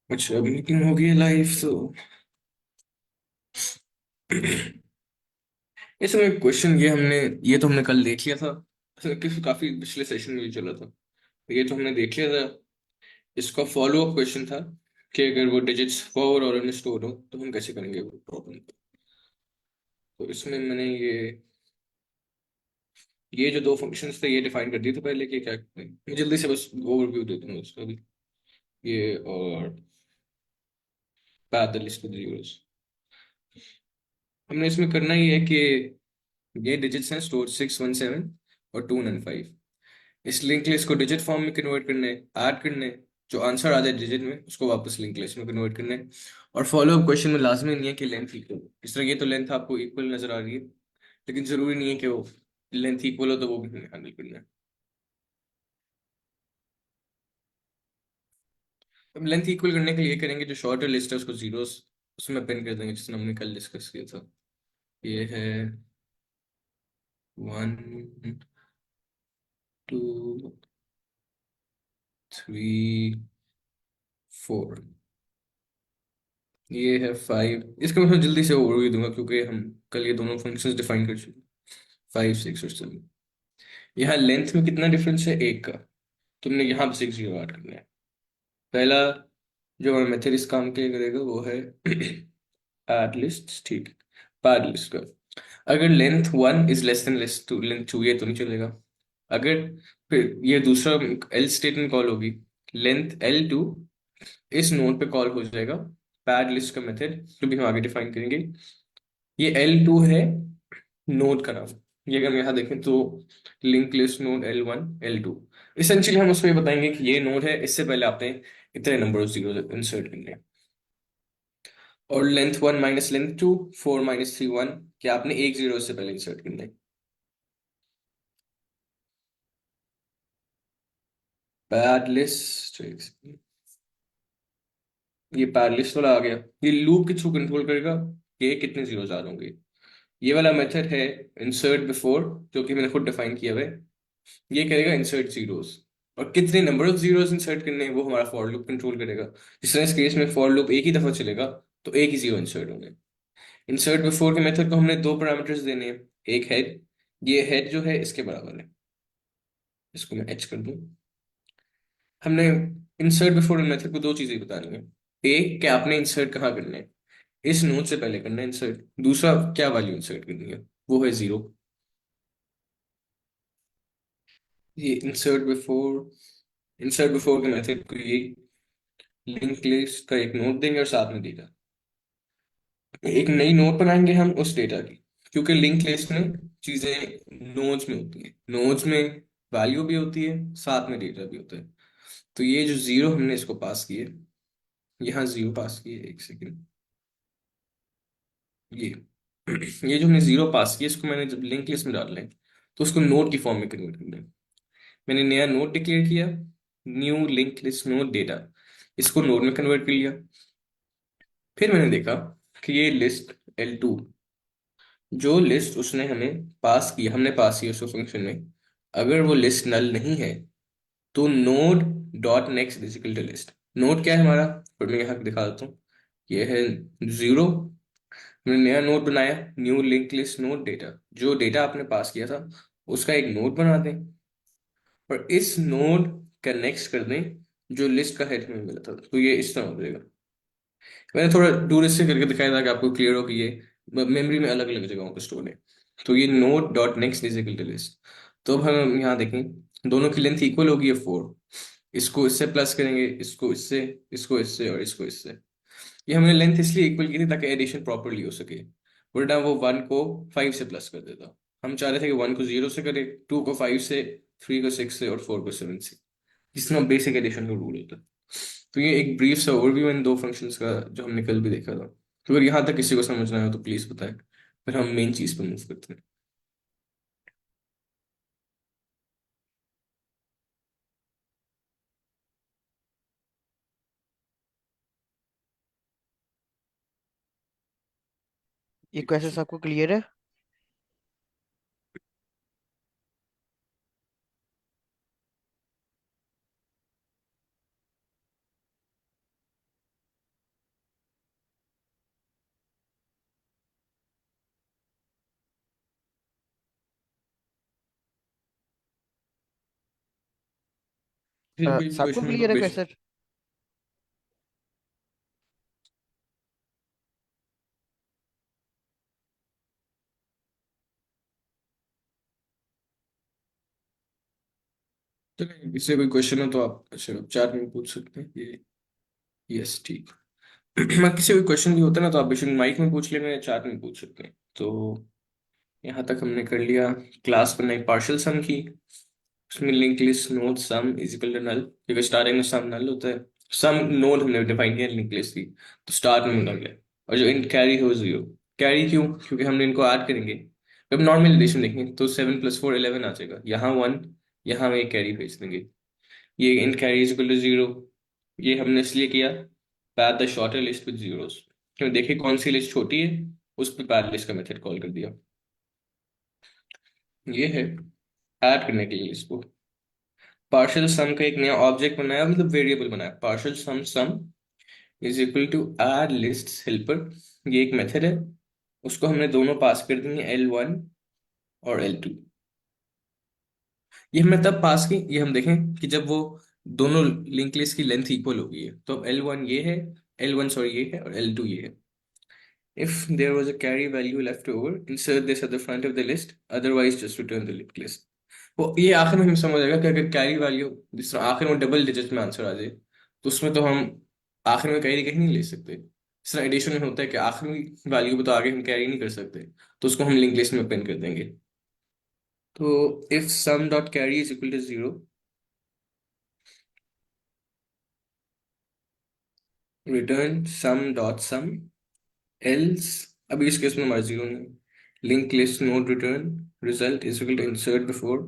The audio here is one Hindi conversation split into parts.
अच्छा, मीटिंग हो गई लाइव तो इसमें क्वेश्चन ये तो हमने कल देख लिया था। काफी पिछले सेशन में भी चला था। ये तो हमने देख लिया था। इसका फॉलो अप क्वेश्चन था कि अगर वो डिजिट्स फॉरवर्ड और इन स्टोर हो तो हम कैसे करेंगे वो प्रॉब्लम। तो इसमें मैंने ये जो दो फंक्शंस थे ये डिफाइन कर दिए थे पहले कि क्या करते हैं। मैं जल्दी से बस ओवरव्यू दे दूंगा उसका भी। ये और path the list with zeros। हमने इसमें करना ही है कि ये डिजिट्स हैं स्टोर 617 और 295। इस लिंक लिस्ट को डिजिट फॉर्म में कन्वर्ट करना है, ऐड करना है। जो आंसर आ जाए डिजिट में उसको वापस लिंक लिस्ट में कन्वर्ट करना है। और फॉलो अप क्वेश्चन में लाजमी नहीं है कि लेंथ इक्वल हो। इस तरह ये तो लेंथ आपको इक्वल नजर आ रही है, लेकिन जरूरी नहीं है कि वो लेंथ इक्वल हो तो वो भी हमें हैंडल करना है। अब लेंथ इक्वल करने के लिए करेंगे, जो शॉर्टर लिस्ट है उसको जीरोस उसमें पिन कर देंगे, जिसने हमने कल डिस्कस किया था। ये है 1 2 3 4। ये है 5। इसका मैं जल्दी से ओवरव्यू दूंगा क्योंकि हम कल ये दोनों फंक्शंस डिफाइन कर चुके हैं। 5 6 और 7। यहाँ लेंथ में कितना डिफरेंस है, एक का। तुमने यहाँ बस एक जीरो ऐड करना है। पहला जो हमारा मेथड इस काम के लिए करेगा वो है ऐड लिस्ट, ठीक। पैड लिस्ट का अगर length 1 is less than length 2 ये तो नहीं चलेगा। अगर फिर ये दूसरा एल स्टेटमेंट कॉल होगी, लेंथ L2 इस नोड पे कॉल हो जाएगा। पैड लिस्ट का मेथड जो भी हम आगे डिफाइन करेंगे, ये L2 है नोड का नाम। ये अगर हम यहाँ देखें तो link list node L1 L2। Essentially हम उसको ये बताएंगे कि ये नोड है, इससे पहले आपने इतने नंबर ऑफ जीरो इंसर्ट करने हैं। और लेंथ 1 माइनस लेंथ 2, 4 माइनस 3 1, कि आपने एक जीरो इससे पहले इंसर्ट करने हैं। पैड लिस्ट, ये पैड लिस्ट वाला आ गया। ये लूप के थ्रू कंट्रोल करेगा कि कितने जीरोस आ होंगे। ये वाला मेथड है इंसर्ट बिफोर, जो कि मैंने खुद डिफाइन किया हुआ है। ये करेगा इंसर्ट जीरोस, और कितने नंबर ऑफ जीरोस इंसर्ट करने हैं वो हमारा फॉर लूप कंट्रोल करेगा। जिस तरह इस केस में फॉर लूप एक ही दफा चलेगा तो एक ही जीरो इंसर्ट होंगे। इंसर्ट बिफोर के मेथड को हमने दो पैरामीटर्स देने हैं। एक हेड, ये हेड जो है इसके बराबर है। इसको मैं एच कर दूं। हमने इंसर्ट बिफोर मेथड को दो चीजें बतानी है। एक, कि आपने इंसर्ट कहाँ करना है, इस नोड से पहले करना है इंसर्ट। दूसरा, क्या वैल्यू इंसर्ट करनी है, वो है जीरो। ये इंसर्ट बिफोर के मेथड को ये लिंक लिस्ट का एक नोड देंगे और साथ में डेटा। एक नई नोड बनाएंगे हम उस डेटा की, क्योंकि लिंक लिस्ट में चीजें नोड्स में होती है। नोड्स में वैल्यू भी होती है, साथ में डेटा भी होता है। तो ये जो जीरो हमने इसको पास किए, यहाँ जीरो पास किए, एक सेकेंड। ये ये जो हमने जीरो पास किया इसको मैंने जब लिंक लिस्ट में डालना है तो उसको नोड की फॉर्म में कन्वर्ट करना है। मैंने नया नोड डिक्लेयर किया, new link list node data. इसको नोड में कन्वर्ट कर लिया। फिर मैंने देखा कि ये लिस्ट L2, जो लिस्ट उसने हमें पास किया, हमने पास किया उसको फंक्शन में, अगर वो लिस्ट नल नहीं है तो node dot next is equal to list. Node क्या है हमारा, और मैं यहाँ दिखा देता हूँ। ये है जीरो। हमने नया नोड बनाया, new link list node data. जो डेटा आपने पास किया था उसका एक नोड बना दें, और इस नोड का नेक्स्ट कर दें जो लिस्ट का हेड में मिला था। तो ये इस तरह हो जाएगा। मैंने थोड़ा दूर से करके दिखाया था कि आपको क्लियर हो कि ये मेमोरी में अलग अलग जगहों पर स्टोर है। तो ये node dot next is equal to list. तो अब हम यहाँ देखें, दोनों की लेंथ इक्वल होगी, 4। इसको इससे प्लस करेंगे, इसको इससे, इसको इससे और इसको इससे। ये हमने लेंथ इसलिए इक्वल की थी ताकि एडिशन प्रॉपरली हो सके, वरना वो 1 को 5 से प्लस कर देता। हम चाह रहे थे कि 1 को 0 से करे, 2 को 5 से, 3 को 6 से और 4 को 7 से, जिसमें बेसिक एडिशन का रूल होता है। तो ये एक ब्रीफ सा ओवरव्यू इन दो फंक्शंस का जो हमने कल भी देखा था। तो अगर यहाँ तक किसी को समझना है तो प्लीज बताएं, फिर हम मेन चीज पर मूव करते हैं। ये ठीक क्वेश्चन है। आपको क्लियर है? फिर कोई सबको क्वेश्चन क्लियर मतलब है क्या बेसिक। सर? चलिए इससे कोई क्वेश्चन है तो आप अच्छा चैट में पूछ सकते हैं ये। यस ठीक। मैं किसी भी क्वेश्चन भी होता है ना तो आप बेशक माइक में पूछ लेंगे या चैट में पूछ सकते हैं। तो यहाँ तक हमने कर लिया। क्लास बनाई पार्शियल सम की। उसमें link list node sum is equal to null, क्योंकि स्टार्टिंग में सम नल होता है। सम नोड हमने डिफाइन किया लिंक लिस्ट की, तो स्टार्ट में नल है। और जो इन कैरी है वो जीरो। कैरी क्यों? क्योंकि हमने इनको ऐड करेंगे। जब नॉर्मल एडिशन देखेंगे तो 7 + 4 11 आ जाएगा, यहाँ 1, यहाँ हम एक कैरी भेज देंगे। ये इन carry is equal to zero. ये हमने इसलिए किया pad the shorter list with zeros, क्यों देखिए कौन सी लिस्ट छोटी है, उस पर पैड लिस्ट का मेथड कॉल कर दिया। ये है ऐड करने के लिए लिस्ट को। पार्शियल सम का एक नया ऑब्जेक्ट बनाया, मतलब वेरिएबल बनाया, partial sum sum is equal to add list helper. ये एक मेथड है, उसको हमने दोनों पास कर देंगे L1 और L2। ये हमने तब पास की, ये हम देखें कि जब वो दोनों लिंक लिस्ट की लेंथ इक्वल हो गई है। तो अब L1 ये है, L1 सॉरी ये है, और L2 ये है। If there was a carry value left over, insert this at the front of the list. Otherwise, just return the linked list. वो ये आखिर में हम समझ आएगा कि अगर कैरी वैल्यू जिस तरह आखिर में डबल डिजिट में आंसर आ जाए, तो उसमें तो हम आखिर में कैरी कहीं नहीं ले सकते। जिस तरह एडिशन में होता है कि आखिरी वैल्यू पे तो आगे हम कैरी नहीं कर सकते, तो उसको हम लिंक लिस्ट में पिन कर देंगे। तो if sum dot carry is equal to zero, return sum dot sum, else, अभी इस केस में हमारा जीरो नहीं, link list node return result is equal to insert before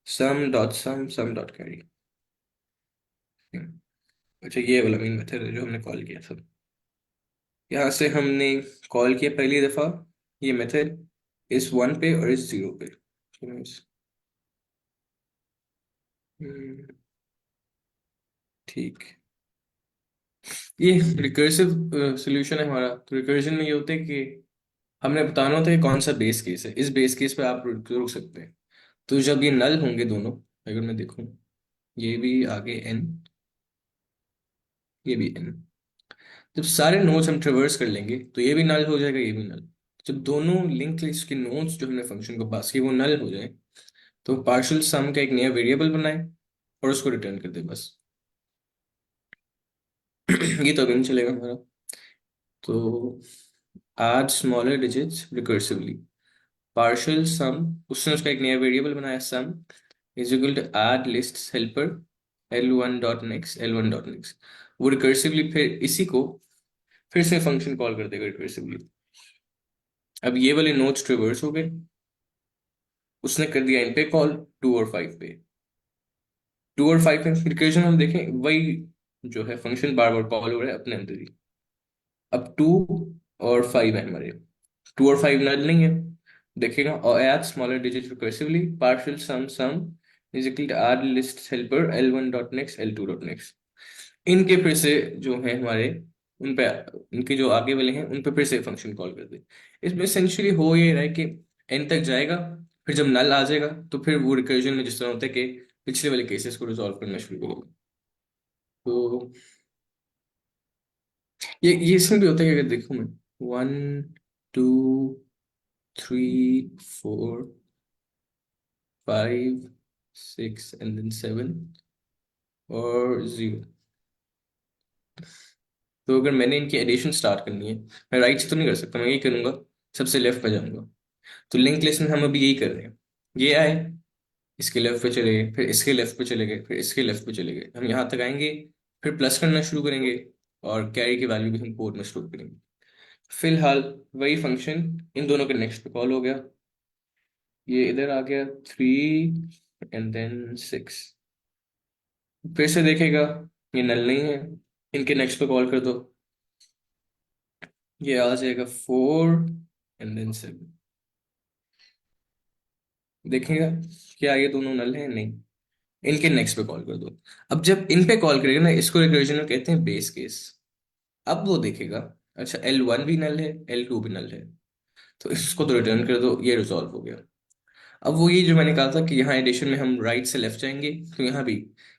sum dot sum sum dot carry. अच्छा ये वाला मेन मेथड है जो हमने कॉल किया था। यहाँ से हमने कॉल किया पहली दफा ये मेथड इस वन पे और इस जीरो पे। हम्म, ठीक। ये रिकर्सिव सॉल्यूशन है हमारा। तो रिकर्जन में ये होता है कि हमने बताना होता है कि कौन सा बेस केस है, इस बेस केस पे आप रुक सकते हैं। तो जब ये नल होंगे दोनों, अगर मैं देखूं ये भी आगे एन, ये भी एन, जब सारे नोड्स हम ट्रेवर्स कर लेंगे तो ये भी नल हो जाएगा, ये भी नल। जब दोनों लिंक लिस्ट के नोड्स जो हमने फंक्शन को पास किए वो नल हो जाए, तो पार्शियल सम का एक नया वेरिएबल बनाए और उसको रिटर्न कर दे बस। ये तो अभी नहीं चलेगा हमारा। तो add smaller digits recursively, partial sum, उसने उसका एक नया वेरिएबल बनाया sum is equal to add list helper L1 dot next. वो रिकर्सिवली फिर इसी को फिर से फंक्शन कॉल कर देगा रिकर्सिवली। अब ये वाले नोड्स ट्रेवर्स हो गए, उसने कर दिया इन पे कॉल 2 और 5 पे। 2 और 5 में रिकर्जन हम देखें वही जो है फंक्शन बार बार कॉल हो रहा है अपने अंदर ही। अब 2 और 5 है हमारे, 2 और 5 नल नहीं है, देखिएगा और add smaller digit recursively partial sum sum is equal to add list helper L1 dot next L2 dot next. इनके फिर से जो है हमारे उन पे, इनके जो आगे वाले हैं उन पे फिर से फंक्शन कॉल कर दे। इसमें एसेंशियली हो ये रहा है कि एन तक जाएगा, फिर जब नल आ जाएगा तो फिर वो रिकर्जन में जिस तरह होता है कि पिछले वाले केसेस को रिजॉल्व करना शुरू करेगा। तो ये इसमें भी होता है कि अगर देखूं मैं 1 2 3 4 5 6 एंड देन 7 और जीरो। तो अगर मैंने इनकी एडिशन स्टार्ट करनी है, मैं राइट से तो नहीं कर सकता, मैं यही करूंगा, सबसे लेफ्ट पे जाऊंगा। तो लिंक लिस्ट में हम अभी यही कर रहे हैं। ये आए, इसके लेफ्ट पे चले गए, फिर इसके लेफ्ट पे चले गए, फिर इसके लेफ्ट पे चले गए, हम यहाँ तक आएंगे, फिर प्लस करना शुरू करेंगे और कैरी की वैल्यू भी हम कोड में स्टोर करेंगे। फिलहाल वही फंक्शन इन दोनों के नेक्स्ट पे कॉल हो गया। ये इधर आ गया 3 एंड देन 6, फिर से देखेगा ये नल नहीं है, इनके नेक्स्ट पे कॉल कर दो, ये आ जाएगा 4 एंड देन 7। देखेगा क्या ये दोनों नल है? नहीं। इनके नेक्स्ट पे कॉल कर दो। अब जब इन पे कॉल करेगा ना, इसको रिकर्जन में कहते हैं बेस केस। अब वो देखेगा अच्छा L1 भी नल है, L2 भी नल है, तो इसको तो रिटर्न कर दो, ये रिजॉल्व हो गया। अब वो ये जो मैंने कहा था कि यहाँ एडिशन में हम राइट से लेफ्ट जाएंगे, तो यहाँ भी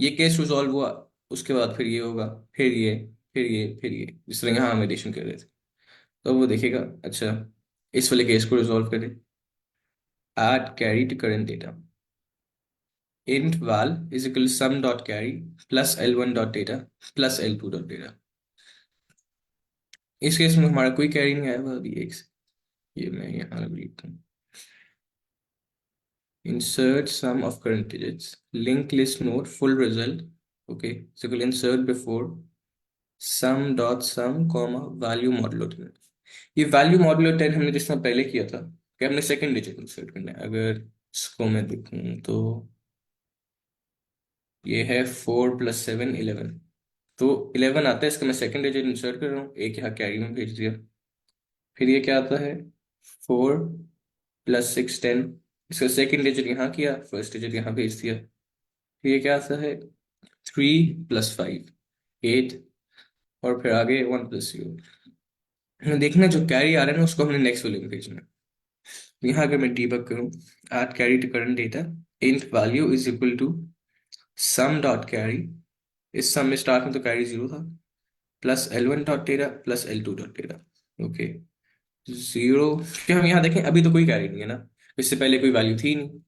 ये केस रिजॉल्व हुआ, उसके बाद फिर ये होगा, फिर ये, फिर ये, फिर ये, जिस तरह यहाँ हम एडिशन कर रहे थे। तो वो देखेगा, अच्छा इस वाले केस को रिजॉल्व करें। Add carry to current data, int val is equal to sum dot carry plus l1 dot data plus l2 dot data। इस केस में हमारा कोई कैरी नहीं आया हुआ अभी एक से। ये मैं यहाँ लिखता हूँ, insert sum of current digits, linked list node full result, okay, so we'll insert before sum dot sum comma value modulo 10। ये वैल्यू मॉड्यूलो 10 हमने जिस तरह पहले किया था कि हमने सेकंड डिजिट इंसर्ट करना है। अगर इसको मैं देखूँ तो ये है 4 + 7 11, तो 11 आता है, इसका मैं सेकंड डिजिट इंसर्ट कर रहा हूँ, एक यहाँ कैरी में भेज दिया। फिर ये क्या आता है, 4 + 6 10, इसका सेकंड डिजिट यहाँ किया, फर्स्ट डिजिट यहाँ भेज दिया। फिर ये क्या आता है, 3 + 5 8, और फिर आगे 1 + 0। देखना जो कैरी आ रहा है ना उसको हमने नेक्स्ट वैल्यू में भेजना है। तो यहाँ अगर मैं डीबग करूँ, add carry to current data, int value is equal to sum dot carry, इस सम में स्टार्ट में तो कैरी 0 था, plus l1 dot data plus l2 dot data. Okay, 0, क्या हम यहाँ देखें अभी तो कोई कैरी नहीं है ना, इससे पहले कोई वैल्यू थी नहीं।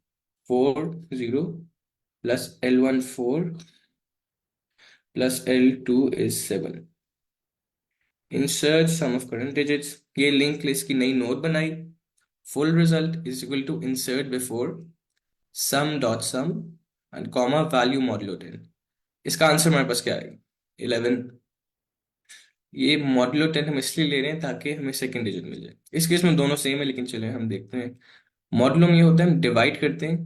4 0 plus l1 4 plus l2 is 7। Insert sum of current digits, ये लिंक लिस्ट की नई नोड बनाई। Full result is equal to insert before sum dot sum and comma value modulo 10। इसका आंसर हमारे पास क्या है, 11। ये मॉड्यूलो 10 हम इसलिए ले रहे हैं ताकि हमें सेकंड डिजिट मिल जाए। इस केस में दोनों सेम है, लेकिन चले हम देखते हैं। मॉड्यूलो में ये होता है हम डिवाइड करते हैं,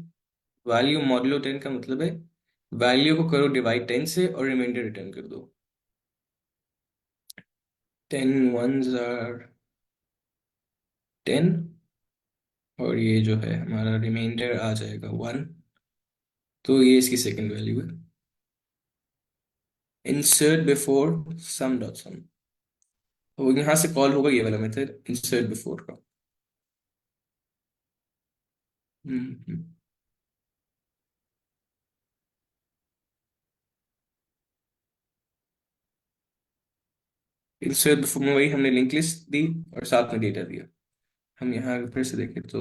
वैल्यू मॉड्यूलो 10 का मतलब है वैल्यू को करो डिवाइड 10 से और रिमाइंडर रिटर्न कर दो। 10 1s आर 10, और ये जो है हमारा रिमाइंडर आ जाएगा 1, तो ये इसकी सेकंड वैल्यू है। इंसर्ट बिफोर सम डॉट सम, तो यहाँ से कॉल होगा ये वाला मेथड इंसर्ट बिफोर का। हम्म इंसर्ट बिफोर में वही हमने लिंक लिस्ट दी और साथ में डेटा दिया। हम यहाँ अगर फिर से देखें तो